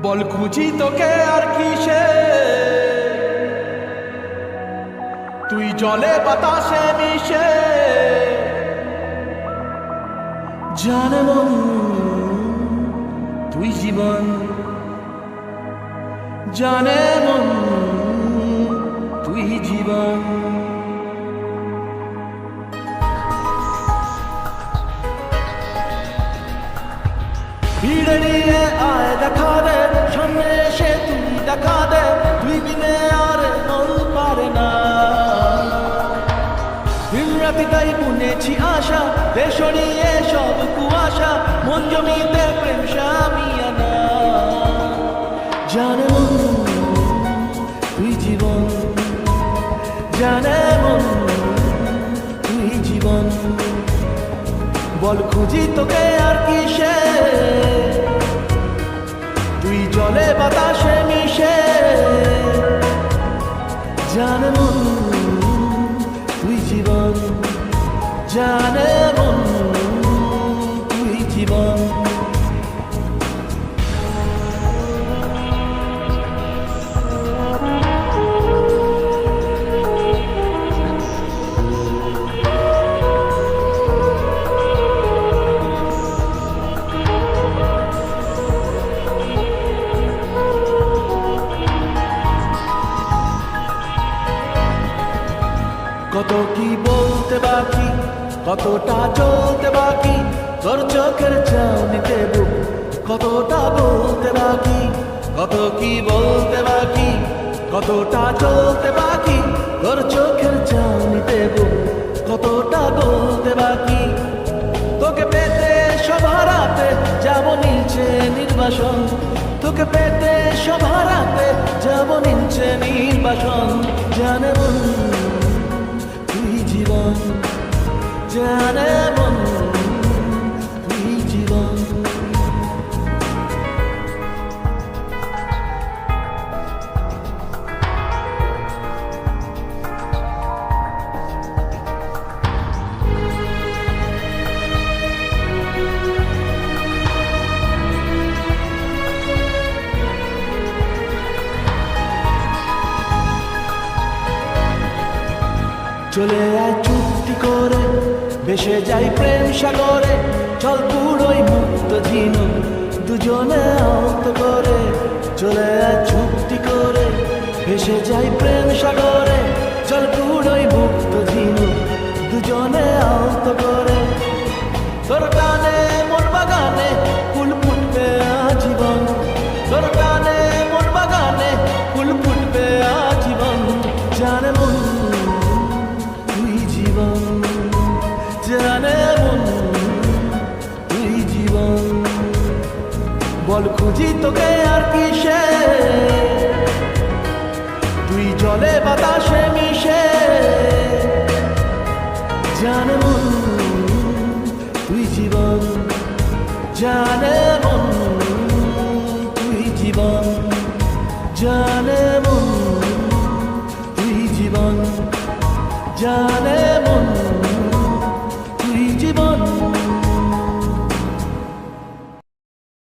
বল খুঁজি তোকে আর কিসে, তুই জলে বাতাসে মিশে। জানে মন তুই জীবন, জানে মন তুই জীবন। ভিড়ে নিয়ে আয় দেখা দে, সামনে এসে তুই দেখা দে, তুই বিনে আর মন পারে না। দিন রাতি তাই বুনেছি আশা, দেশ নিয়ে সব কুয়াশা, মন জমিতে প্রেম শামিয়ানা। জানে মন তুই জীবন, জানে মন তুই জীবন। বল খুঁজি তোকে আর কিসে, তুই জলে বাতাসে মিশে। জানে মন তুই জীবন, জানে মন তুই জীবন। কত কি বলতে বাকি, কতটা চলতে বাকি, তোর চোখের চাউনিতে বুক কতটা বলতে বাকি। কত কি বলতে বাকি, কতটা চলতে বাকি, তোর চোখের চাউনিতে বুক কতটা বলতে বাকি। তোকে পেতে সব হারাতে যাব নিচে নির্বাসন, তোকে পেতে সব হারাতে যাব নিচে নির্বাসন। জানে মন তুই জীবন, জানে মন তুই জীবন। চলে আয় চুক্তি করে, ভেসে যাই প্রেম সাগরে, চল পুরোই মুক্ত ঝিনুক দুজনে আহত করে। চলে আয় চুক্তি করে, ভেসে যাই প্রেম সাগরে, চল পুরোই মুক্ত ঝিনুক দুজনে আহত করে। তোর টানে মোর বাগানে ফুল ফুটবে আজীবন, তোর টানে মোর বাগানে ফুল ফুটবে আজীবন। জানে মন তুই জীবন, জানে মন তুই জীবন। বল খুঁজি তোকে আর কিসে, তুই জলে বাতাসে মিশে। জানে মন তুই জীবন, জানে মন তুই জীবন, জানে মন তুই জীবন, জানে